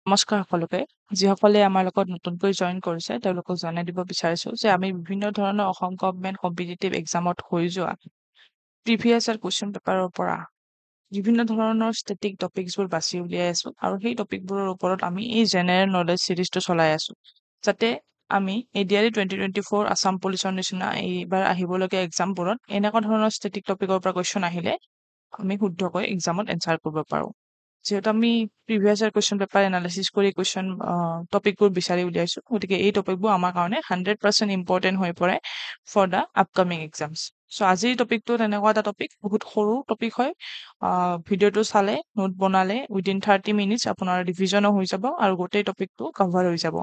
নমস্কাৰ সকলোকে। যিসকলে আমাৰ লগত নতুনকৈ জইন কৰিছে, তেওঁলোকক জনাই দিব বিচাৰিছো যে আমি বিভিন্ন ধৰণৰ অসম গভৰ্ণমেণ্ট কম্পিটিটিভ এক্সামত হৈ যোৱা প্ৰিভিয়াছ ইয়াৰ কুৱেশ্যন পেপাৰৰ পৰা বিভিন্ন ধৰণৰ ষ্টেটিক টপিকছবোৰ বাছি উলিয়াই আছো আৰু সেই টপিকবোৰৰ ওপৰত আমি এই জেনেৰেল নলেজ চিৰিজটো চলাই আছো যাতে আমি এডিআৰই 2024 আছাম পুলিচৰ নিচিনা এইবাৰ আহিবলগীয়া এক্সামবোৰত এনেকুৱা ধৰণৰ ষ্টেটিক টপিকৰ পৰা কুৱেশ্যন আহিলে আমি শুদ্ধকৈ এক্সামত এনচাৰ কৰিব পাৰো। যিহেতু আমি previous year question paper analysis কৰি কুৱেশ্যন টপিকবোৰ বিচাৰি উলিয়াইছো, গতিকে এই টপিকবোৰ আমাৰ কাৰণে 100% ইম্পৰ্টেণ্ট হৈ পৰে ফৰ দ্য আপকামিং এক্সামছ। চ' আজিৰ টপিকটো তেনেকুৱা এটা টপিক, বহুত সৰু টপিক হয়। ভিডিঅ'টো চালে, নোট বনালে উইদিন 30 মিনিটছ আপোনাৰ ৰিভিজনো হৈ যাব আৰু গোটেই টপিকটো কভাৰ হৈ যাব।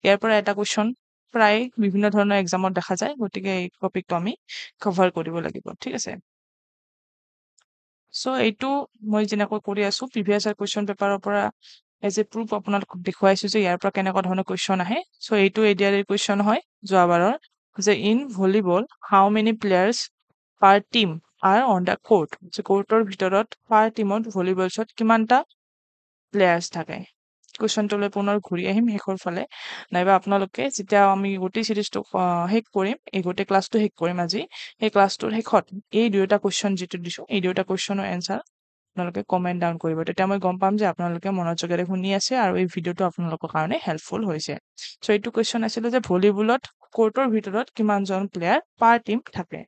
ইয়াৰ পৰা এটা কুৱেশ্যন প্ৰায় বিভিন্ন ধৰণৰ এক্সামত দেখা যায়, গতিকে এই টপিকটো আমি কভাৰ কৰিব লাগিব, ঠিক আছে। চ' এইটো মই যেনেকৈ কৰি আছো প্ৰিভিয়াছ ইয়াৰ কুৱেশ্যন পেপাৰৰ পৰা এজ এ প্ৰুফ আপোনালোকক দেখুৱাইছো যে ইয়াৰ পৰা কেনেকুৱা ধৰণৰ কুৱেশ্যন আহে। চ' এইটো এডিআৰইৰ কুৱেশ্যন হয় যোৱাবাৰৰ, যে in volleyball how many players per team R on the court, যে কোৰ্টৰ ভিতৰত পাৰ টিমত ভলীবলছত কিমানটা প্লেয়াৰ্ছ থাকে। কুৱেশ্যনটোলৈ পুনৰ ঘূৰি আহিম শেষৰ ফালে, নাইবা আপোনালোকে যেতিয়া আমি গোটেই চিৰিজটো শেষ কৰিম, এই গোটেই ক্লাছটো শেষ কৰিম আজি, সেই ক্লাছটোৰ শেষত এই দুয়োটা কুৱেশ্যন যিটো দিছো, এই দুয়োটা কুৱেশ্যনৰ এনচাৰ আপোনালোকে কমেণ্ট ডাউন কৰিব। তেতিয়া মই গম পাম যে আপোনালোকে মনোযোগেৰে শুনি আছে আৰু এই ভিডিঅ'টো আপোনালোকৰ কাৰণে হেল্পফুল হৈছে। চ' এইটো কুৱেশ্যন আছিলে যে ভলীবলত কোৰ্টৰ ভিতৰত কিমানজন প্লেয়াৰ পাৰ টিম থাকে।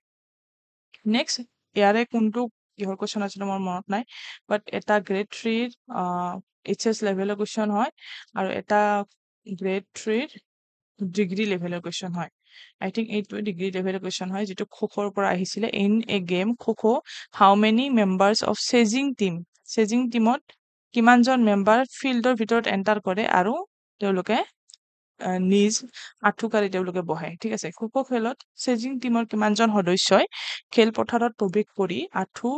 নেক্সট ইয়াৰে কোনটো কিহৰ কুৱেশ্যন আছিলে মোৰ মনত নাই, বাট এটা গ্ৰেড 3 এইচএছ লেভেলৰ কুৱেশ্যন হয় আৰু এটা গ্ৰেড 3 ডিগ্ৰী লেভেলৰ কুৱেশ্যন হয়। আই থিংক এইটো ডিগ্ৰী লেভেলৰ কুৱেশ্যন হয়, যিটো খোখোৰ পৰা আহিছিলে। In a game kho-kho how many members of chasing team, chasing টিমত কিমানজন মেম্বাৰ ফিল্ডৰ ভিতৰত এণ্টাৰ কৰে আৰু তেওঁলোকে নিজ আঁঠুকাৰি তেওঁলোকে বহে, ঠিক আছে। খোখো খেলত চেজিং টিমৰ কিমানজন সদস্যই খেলপথাৰত প্ৰৱেশ কৰি আঁঠু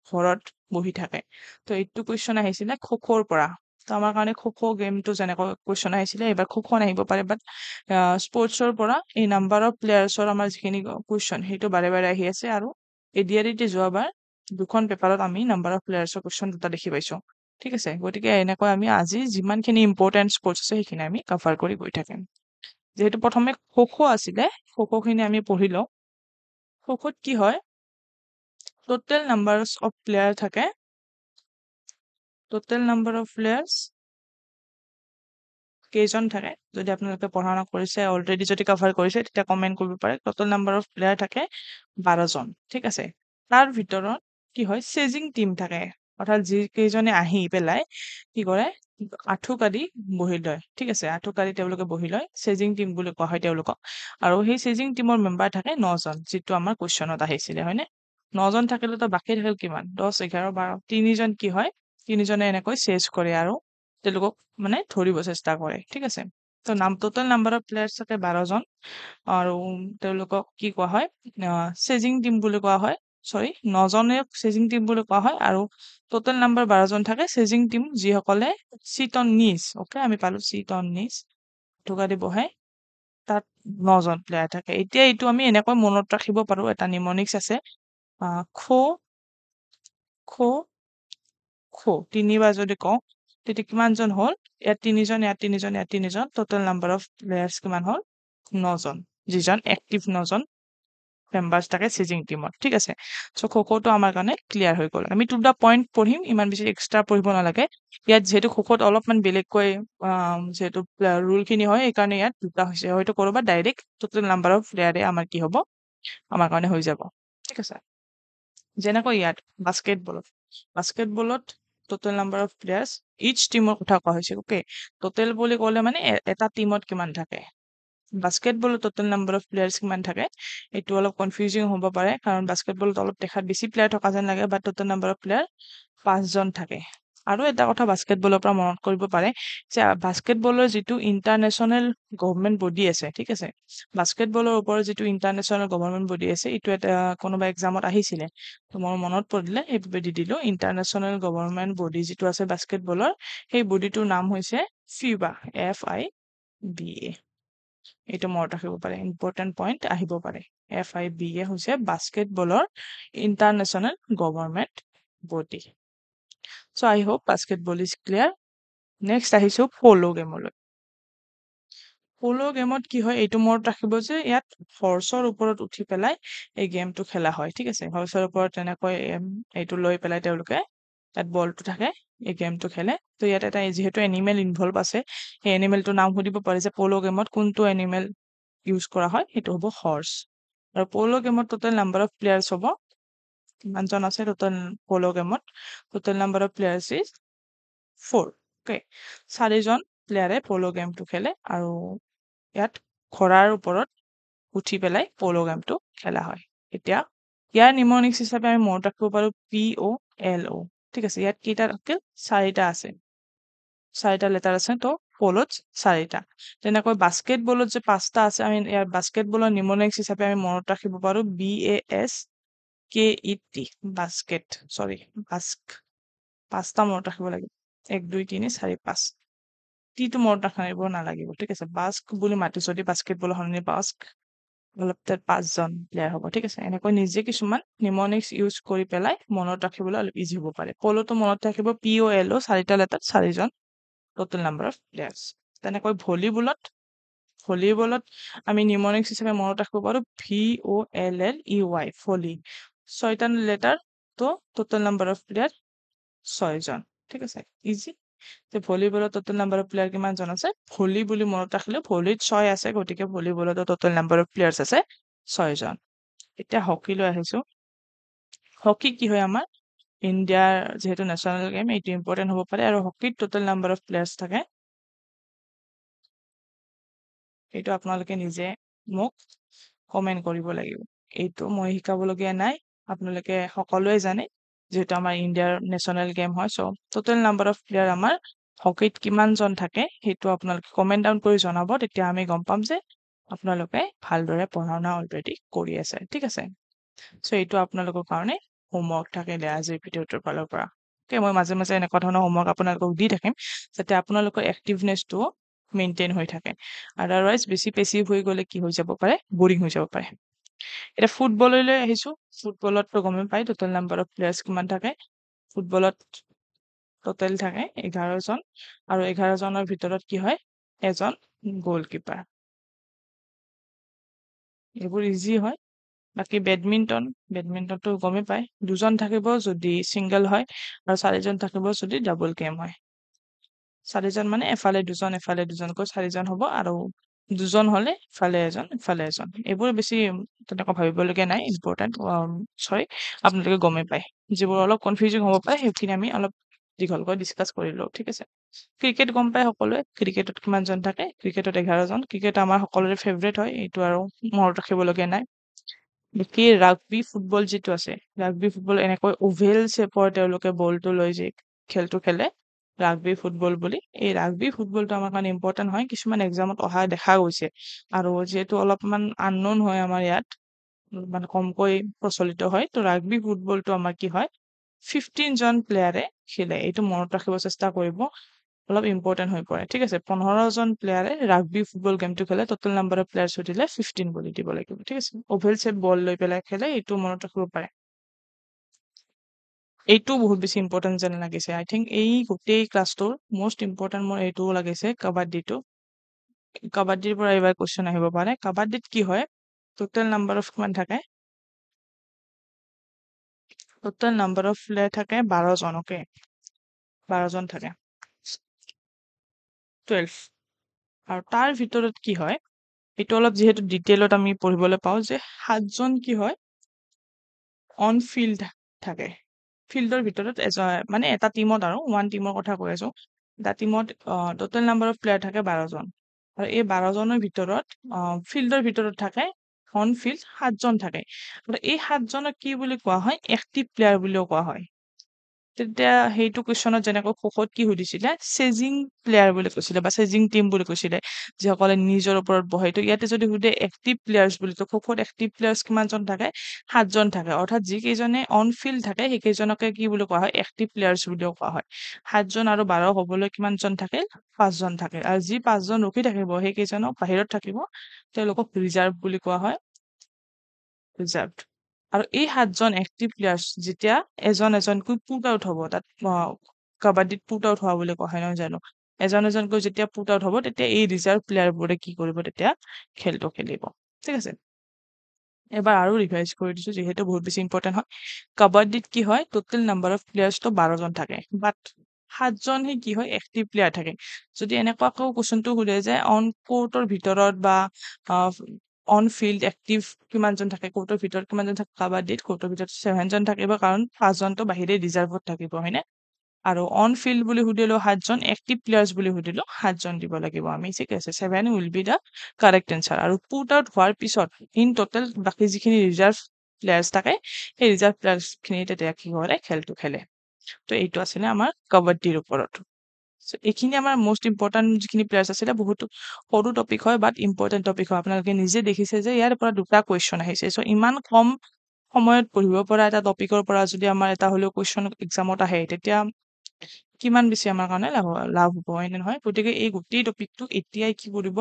ঘৰত বহি থাকে। ত' এইটো কুৱেশ্যন আহিছিলে খোখোৰ পৰা। ত' আমাৰ কাৰণে খোখো গেমটো যেনেকৈ কুৱেশ্যন আহিছিলে, এইবাৰ খোখো নাহিব পাৰে, বাট স্পৰ্টছৰ পৰা এই নাম্বাৰ অফ প্লেয়াৰ্ছৰ আমাৰ যিখিনি কুৱেশ্যন সেইটো বাৰে বাৰে আহি আছে আৰু এডিআৰইতে যোৱাবাৰ দুখন পেপাৰত আমি নাম্বাৰ অফ প্লেয়াৰ্ছৰ কুৱেশ্যন দুটা দেখি পাইছো, ঠিক আছে। গতিকে এনেকৈ আমি আজি যিমানখিনি ইম্পৰ্টেণ্ট স্পৰ্টছ আছে সেইখিনি আমি কভাৰ কৰি গৈ থাকিম। যিহেতু প্ৰথমে খোখো আছিলে, খোখোখিনি আমি পঢ়ি লওঁ। খোখোত কি হয়, টোটেল নাম্বাৰ অফ প্লেয়াৰ থাকে, টোটেল নাম্বাৰ অফ প্লেয়াৰ্ছ কেইজন থাকে। যদি আপোনালোকে পঢ়া শুনা কৰিছে, অলৰেডি যদি কভাৰ কৰিছে, তেতিয়া কমেণ্ট কৰিব পাৰে। টোটেল নাম্বাৰ অফ প্লেয়াৰ থাকে 12জন, ঠিক আছে। তাৰ ভিতৰত কি হয়, চেজিং টিম থাকে, অৰ্থাৎ যিকেইজনে আহি পেলাই কি কৰে, আঁঠুকাৰি বহি লয়, ঠিক আছে। আঁঠুকাৰি তেওঁলোকে বহি লয়, চেজিং টিম বুলি কোৱা হয় তেওঁলোকক। আৰু সেই চেজিং টিমৰ মেম্বাৰ থাকে 9জন, যিটো আমাৰ কুৱেশ্যনত আহিছিলে, হয়নে। 9জন থাকিলেতো বাকী থাকিল কিমান, 10, 11, 12, 3জন কি হয়, 3জনে এনেকৈ চেজ কৰে আৰু তেওঁলোকক মানে ধৰিব চেষ্টা কৰে, ঠিক আছে। ত' টোটেল নাম্বাৰ অফ প্লেয়াৰ্ছ থাকে 12জন আৰু তেওঁলোকক কি কোৱা হয়, চেজিং টিম বুলি কোৱা হয়। 9জনে চেজিং টিম বুলি কোৱা হয় আৰু টোটেল নাম্বাৰ 12জন থাকে চেজিং টিম, যিসকলে চিট অন নিজ, অ'কে, আমি পালো চিট অন নিজ, আঁঠুকাৰি বহে, তাত 9জন প্লেয়াৰ থাকে। এতিয়া এইটো আমি এনেকৈ মনত ৰাখিব পাৰো, এটা নিমনিক্স আছে, খো খো খো, তিনিবাৰ যদি কওঁ তেতিয়া কিমানজন হ'ল, ইয়াত 3জন, ইয়াত 3জন, ইয়াত 3জন, টোটেল নাম্বাৰ অফ প্লেয়াৰ্ছ কিমান হ'ল, 9জন, যিজন এক্টিভ 9জন মেম্বাৰ্ছ থাকে চেজিং টিমত, ঠিক আছে। চ' খোখোটো আমাৰ কাৰণে ক্লিয়াৰ হৈ গ'ল। আমি টু দা পইণ্ট পঢ়িম, ইমান বেছি এক্সট্ৰা পঢ়িব নালাগে। ইয়াত যিহেতু খোখোত অলপমান বেলেগকৈ যিহেতু ৰুলখিনি হয়, সেইকাৰণে ইয়াত দুটা হৈছে, হয়তো ক'ৰবাত ডাইৰেক্ট টোটেল নাম্বাৰ অফ প্লেয়াৰে আমাৰ কি হ'ব, আমাৰ কাৰণে হৈ যাব, ঠিক আছে। যেনেকৈ ইয়াত বাস্কেটবলত টোটেল নাম্বাৰ অফ প্লেয়াৰ্ছ ইচ টিমৰ কথা কোৱা হৈছে, অ'কে। টোটেল বুলি ক'লে মানে এটা টিমত কিমান থাকে। বাস্কেটবলত টোটেল নাম্বাৰ অফ প্লেয়াৰ্ছ কিমান থাকে, এইটো অলপ কনফিউজিং হ'ব পাৰে, কাৰণ বাস্কেটবলত অলপ দেখাত বেছি প্লেয়াৰ থকা যেন লাগে, বাট টোটেল নাম্বাৰ অফ প্লেয়াৰ 5জন থাকে। আৰু এটা কথা বাস্কেটবলৰ পৰা মনত কৰিব পাৰে যে বাস্কেটবলৰ যিটো ইণ্টাৰনেশ্যনেল গভৰ্ণমেণ্ট বডি আছে, ঠিক আছে। বাস্কেটবলৰ ওপৰত যিটো ইণ্টাৰনেশ্যনেল গভৰ্ণমেণ্ট বডি আছে, এইটো এটা কোনোবা এক্সামত আহিছিলে, ত' মোৰ মনত পৰিলে সেইবাবে দি দিলো। ইণ্টাৰনেশ্যনেল গভৰ্ণমেণ্ট বডি যিটো আছে বাস্কেটবলৰ, সেই বডিটোৰ নাম হৈছে FIBA, FIBA। এইটো মনত ৰাখিব পাৰে, ইম্পৰ্টেণ্ট পইণ্ট আহিব পাৰে। FIBA হৈছে বাস্কেটবলৰ international government body. So' I hope basketball is clear. Next আহিছো প'ল' গেমলৈ। প'ল' গেমত কি হয় এইটো মনত ৰাখিব যে ইয়াত হৰ্চৰ ওপৰত উঠি পেলাই এই গেমটো খেলা হয় ঠিক আছে হৰ্চৰ ওপৰত তেনেকৈ এইটো লৈ পেলাই তেওঁলোকে তাত বলটো থাকে এই গেমটো খেলে তো ইয়াত এটা যিহেতু এনিমেল ইনভলভ আছে সেই এনিমেলটোৰ নাম সুধিব পাৰে যে প'ল' গেমত কোনটো এনিমেল ইউজ কৰা হয় সেইটো হ'ব হৰ্চ আৰু প'ল' গেমত টোটেল নাম্বাৰ অফ প্লেয়াৰ্ছ হ'ব কিমানজন আছে টোটেল প'ল' গেমত total number of players is 4 okay 4জন প্লেয়াৰে প'ল' গেমটো খেলে আৰু ইয়াত ঘোঁৰাৰ ওপৰত উঠি পেলাই প'ল' গেমটো খেলা হয় এতিয়া ইয়াৰ নিমনিক্স হিচাপে আমি মনত ৰাখিব পাৰো POLO ঠিক আছে ইয়াত কেইটা থাকে 4টা আছে 4টা লেটাৰ আছে তো প'লত 4টা তেনেকৈ বাস্কেটবলত যে 5টা আছে আমি ইয়াৰ বাস্কেটবলৰ নিমনিক্স হিচাপে আমি মনত ৰাখিব পাৰো BASKET বাস্কেট সৰি বাস্ক 5টা মনত ৰাখিব লাগিব 1 2 3 4 5 টিটো মনত ৰাখিব নালাগিব ঠিক আছে বাস্ক বুলি মাতি যদি বাস্কেটবলৰ সলনি বাস্ক অলপ তাত 5জন প্লেয়াৰ হ'ব ঠিক আছে এনেকৈ নিজে কিছুমান নিমনিক্স ইউজ কৰি পেলাই মনত ৰাখিবলৈ অলপ ইজি হ'ব পাৰে প'লটো মনত ৰাখিব POLO 4টা লেটাৰ 4জন টোটেল নাম্বাৰ অফ প্লেয়াৰ্ছ তেনেকৈ ভলীবলত আমি নিমনিক্স হিচাপে মনত ৰাখিব পাৰো VOLLEY ভলী 6টা লেটাৰ তো টোটেল নাম্বাৰ অফ প্লেয়াৰ 6জন ঠিক আছে ইজি যে ভলীবলত টোটেল নাম্বাৰ অফ প্লেয়াৰ কিমানজন আছে ভলী বুলি মনত ৰাখিলে ভলীত 6 আছে গতিকে ভলীবলত টোটেল নাম্বাৰ অফ প্লেয়াৰ্ছ আছে 6জন এতিয়া হকীলৈ আহিছো হকী কি হয় আমাৰ ইণ্ডিয়াৰ যেহেতু নেশ্যনেল গেম এইটো ইম্পৰ্টেণ্ট হ'ব পাৰে আৰু হকীত টোটেল নাম্বাৰ অফ প্লেয়াৰ্ছ থাকে এইটো আপোনালোকে নিজে মোক কমেণ্ট কৰিব লাগিব এইটো মই শিকাবলগীয়া নাই আপোনালোকে সকলোৱে জানে যেহেতু আমাৰ ইণ্ডিয়াৰ নেশ্যনেল গেম হয় চ' টোটেল নাম্বাৰ অফ প্লেয়াৰ আমাৰ হকীত কিমানজন থাকে সেইটো আপোনালোকে কমেণ্ট ডাউন কৰি জনাব তেতিয়া আমি গম পাম যে আপোনালোকে ভালদৰে পঢ়া শুনা অলৰেডি কৰি আছে ঠিক আছে চ' এইটো আপোনালোকৰ কাৰণে হোমৱৰ্ক থাকিলে আজিৰ ভিডিঅ'টোৰ ফালৰ পৰা মই মাজে মাজে এনেকুৱা ধৰণৰ হোমৱৰ্ক আপোনালোকক দি থাকিম যাতে আপোনালোকৰ এক্টিভনেছটো মেইনটেইন হৈ থাকে আদাৰৱাইজ বেছি পেছিভ হৈ গ'লে কি হৈ যাব পাৰে বৰিং হৈ যাব পাৰে এতিয়া ফুটবললৈ আহিছো ফুটবলততো গমেই পাই টোটেল নাম্বাৰ অফ প্লেয়াৰ্ছ কিমান থাকে ফুটবলত টোটেল থাকে 11জন আৰু 11জনৰ ভিতৰত কি হয় এজন গ'লকিপাৰ এইবোৰ ইজি হয় বাকী বেডমিণ্টনটো গমেই পায় 2জন থাকিব যদি ছিংগল হয় আৰু 4জন থাকিব যদি ডাবল গেম হয় 4জন মানে এফালে 2জন এফালে 2জনকৈ 4জন হ'ব আৰু 2জন হ'লে ইফালে এজন এইবোৰ বেছি তেনেকুৱা ভাবিবলগীয়া নাই ইম্পৰ্টেণ্ট চৰি আপোনালোকে গমেই পায় যিবোৰ অলপ কনফিউজিং হ'ব পাৰে সেইখিনি আমি অলপ দীঘলকৈ ডিছকাছ কৰিলো ঠিক আছে ক্ৰিকেট গম পায় সকলোৱে ক্ৰিকেটত কিমানজন থাকে ক্ৰিকেটত 11জন ক্ৰিকেট আমাৰ সকলোৰে ফেভৰেট হয় এইটো আৰু মনত ৰাখিবলগীয়া নাই বাকী ৰাগবী ফুটবল যিটো আছে ৰাগবী ফুটবল এনেকৈ অভেল শ্বেপৰ তেওঁলোকে বলটো লৈ যে খেলটো খেলে ৰাগবী ফুটবল বুলি এই ৰাগবী ফুটবলটো আমাৰ কাৰণে ইম্পৰ্টেণ্ট হয় কিছুমান এক্সামত অহা দেখা গৈছে আৰু যিহেতু অলপমান আননোন হয় আমাৰ ইয়াত মানে কমকৈ প্ৰচলিত হয় তো ৰাগবী ফুটবলটো আমাৰ কি হয় 15জন প্লেয়াৰে খেলে এইটো মনত ৰাখিব চেষ্টা কৰিব অলপ ইম্পৰ্টেণ্ট হৈ পৰে ঠিক আছে 15জন প্লেয়াৰে ৰাগবী ফুটবল গেমটো খেলে টোটেল নাম্বাৰ অফ প্লেয়াৰ্ছ সুধিলে 15 বুলি দিব লাগিব ঠিক আছে অভেল শ্বেপ বল লৈ পেলাই খেলে এইটো মনত ৰাখিব পাৰে এইটো বহুত বেছি ইম্পৰ্টেণ্ট যেন লাগিছে আই থিংক এই গোটেই ক্লাছটোৰ মষ্ট ইম্পৰ্টেণ্ট মোৰ এইটোও লাগিছে কাবাডীটো কাবাডীৰ পৰা এইবাৰ কুৱেশ্যন আহিব পাৰে কাবাডীত কি হয় টোটেল নাম্বাৰ অফ কিমান থাকে টোটেল নাম্বাৰ অফ প্লেয়াৰ থাকে 12জন অকে 12জন থাকে 12 আৰু তাৰ ভিতৰত কি হয় এইটো অলপ যিহেতু ডিটেইলত আমি পঢ়িবলৈ পাওঁ যে 7জন কি হয় অন ফিল্ড থাকে ফিল্ডৰ ভিতৰত মানে এটা টিমত আৰু ওৱান টিমৰ কথা কৈ আছো এটা টিমত টোটেল নাম্বাৰ অফ প্লেয়াৰ থাকে 12জন আৰু এই 12জনৰ ভিতৰত ফিল্ডৰ ভিতৰত থাকে অন ফিল্ড 7জন থাকে আৰু এই 7জনক কি বুলি কোৱা হয় এক্টিভ প্লেয়াৰ বুলিও কোৱা হয় তেতিয়া সেইটো কুৱেশ্যনত যেনেকৈ খোখোত কি সুধিছিলে চেজিং প্লেয়াৰ বুলি কৈছিলে বা চেজিং টিম বুলি কৈছিলে যিসকলে নিজৰ ওপৰত বহে তো ইয়াতে যদি সোধে এক্টিভ প্লেয়াৰ্ছ বুলি তো খোখোত এক্টিভ প্লেয়াৰ্ছ কিমানজন থাকে 7জন থাকে অৰ্থাৎ যিকেইজনে অন ফিল্ড থাকে সেইকেইজনকে কি বুলি কোৱা হয় এক্টিভ প্লেয়াৰ্ছ বুলিও কোৱা হয় 7জন আৰু 12 হ'বলৈ কিমানজন থাকে 5জন থাকে আৰু যি 5জন ৰখি থাকিব সেইকেইজনক বাহিৰত থাকিব তেওঁলোকক ৰিজাৰ্ভ বুলি কোৱা হয় ৰিজাৰ্ভ আৰু এই 7জন এক্টিভ প্লেয়াৰ্ছ যেতিয়া এজন এজনকৈ পুট আউট হ'ব তাত কাবাডীত পুট আউট হোৱা বুলি কোৱা হয় নহয় জানো এজন এজনকৈ যেতিয়া পুট আউট হ'ব তেতিয়া এই ৰিজাৰ্ভ প্লেয়াৰবোৰে কি কৰিব তেতিয়া খেলটো খেলিব ঠিক আছে এবাৰ আৰু ৰিভাইজ কৰি দিছো যিহেতু বহুত বেছি ইম্পৰ্টেণ্ট হয় কাবাডীত কি হয় টোটেল নাম্বাৰ অফ প্লেয়াৰ্সটো 12জন থাকে বাট 7জনহে কি হয় এক্টিভ প্লেয়াৰ থাকে যদি এনেকুৱাকৈ কুৱেশ্যনটো সোধে যে অন কোৰ্টৰ ভিতৰত বা অন ফিল্ড এক্টিভ কিমানজন থাকে কোৰ্টৰ ভিতৰত কিমানজন থাকে কাবাডীত কোৰ্টৰ ভিতৰত 7জন থাকিব কাৰণ 5জনটো বাহিৰে ৰিজাৰ্ভত থাকিব হয়নে আৰু অন ফিল্ড বুলি সুধিলো 7জন এক্টিভ প্লেয়াৰ্স বুলি সুধিলো 7জন দিব লাগিব আমি ঠিক আছে 7 will be the correct answer আৰু পুট আউট হোৱাৰ পিছত ইন টোটেল বাকি যিখিনি ৰিজাৰ্ভ প্লেয়াৰ্স থাকে সেই ৰিজাৰ্ভ প্লেয়াৰ্স খিনি তেতিয়া কি কৰে খেলটো খেলে তো এইটো আছিলে আমাৰ কাবাডীৰ ওপৰত এইখিনি আমাৰ মোস্ট ইম্পৰ্টেণ্ট যিখিনি প্লেয়াৰ্স আছিলে বহুত সৰু টপিক হয় বাট ইম্পৰ্টেণ্ট টপিক হয় আপোনালোকে নিজে দেখিছে যে ইয়াৰ পৰা দুটা কুৱেশ্যন আহিছে চ' ইমান কম সময়ত পঢ়িব পৰা এটা টপিকৰ পৰা যদি আমাৰ এটা হলেও কুৱেশ্যন এক্সামত আহে তেতিয়া কিমান বেছি আমাৰ কাৰণে লাভ হ'ব হয়নে নহয় গতিকে এই গোটেই টপিকটো এতিয়াই কি কৰিব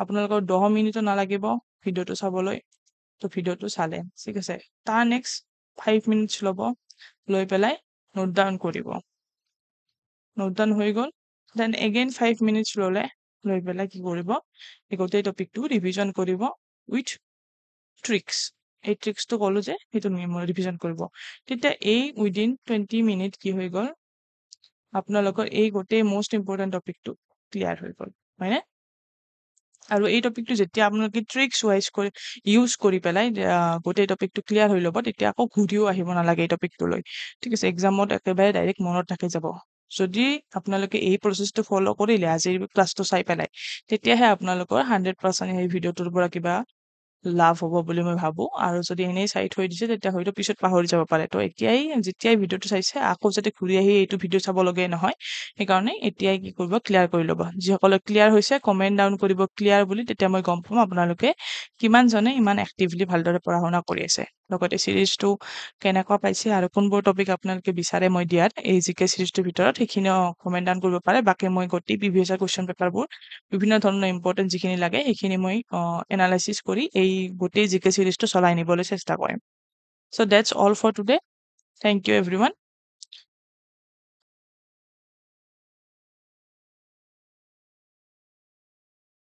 আপোনালোকৰ 10 মিনিটো নালাগিব ভিডিঅ'টো চাবলৈ তো ভিডিঅ'টো চালে ঠিক আছে তাৰ নেক্সট 5 মিনিটছ ল'ব লৈ পেলাই নোট ডাউন কৰিব নোট ডাউন হৈ গ'ল দেন এগেইন 5 মিনিটছ ল'লে লৈ পেলাই কি কৰিব এই গোটেই টপিকটো ৰিভিজন কৰিব উইথ ট্ৰিক্স এই ট্ৰিক্সটো ক'লো যে সেইটো ৰিভিজন কৰিব তেতিয়া এই উইদিন 20 মিনিট কি হৈ গ'ল আপোনালোকৰ এই গোটেই মোস্ট ইম্পৰ্টেণ্ট টপিকটো ক্লিয়াৰ হৈ গ'ল হয়নে আৰু এই টপিকটো যেতিয়া আপোনালোকে ট্ৰিক্স ৱাইজ কৰি ইউজ কৰি পেলাই গোটেই টপিকটো ক্লিয়াৰ হৈ ল'ব তেতিয়া আকৌ ঘূৰিও আহিব নালাগে এই টপিকটোলৈ ঠিক আছে এক্সামত একেবাৰে ডাইৰেক্ট মনত থাকি যাব যদি আপোনালোকে এই প্ৰচেছটো ফ'ল' কৰিলে আজিৰ ক্লাছটো চাই পেলাই তেতিয়াহে আপোনালোকৰ 100% এই ভিডিঅ'টোৰ পৰা কিবা লাভ হ'ব বুলি মই ভাবো আৰু যদি এনেই চাই থৈ দিছে তেতিয়া হয়তো পিছত পাহৰি যাব পাৰে তো যেতিয়াই ভিডিঅ'টো চাইছে আকৌ যাতে ঘূৰি আহি এইটো ভিডিঅ' চাব লগাই নহয় সেইকাৰণে এতিয়াই কি কৰিব ক্লিয়াৰ কৰি ল'ব যিসকলে ক্লিয়াৰ হৈছে কমেণ্ট ডাউন কৰিব ক্লিয়াৰ বুলি তেতিয়া মই গম পাম আপোনালোকে কিমানজনে ইমান এক্টিভলি ভালদৰে পঢ়া শুনা কৰি আছে লগতে চিৰিজটো কেনেকুৱা পাইছে আৰু কোনবোৰ টপিক আপোনালোকে বিচাৰে মই দিয়াত এই জিকে চিৰিজটোৰ ভিতৰত সেইখিনিও কমেণ্ট ডাউন কৰিব পাৰে বাকী মই গোটেই প্ৰিভিয়াছ কুৱেশ্যন পেপাৰবোৰ বিভিন্ন ধৰণৰ ইম্পৰ্টেণ্ট যিখিনি লাগে সেইখিনি মই এনালাইচিছ কৰি এই গোটেই জিকে চিৰিজটো চলাই নিবলৈ চেষ্টা কৰিম so' that's all for today thank you everyone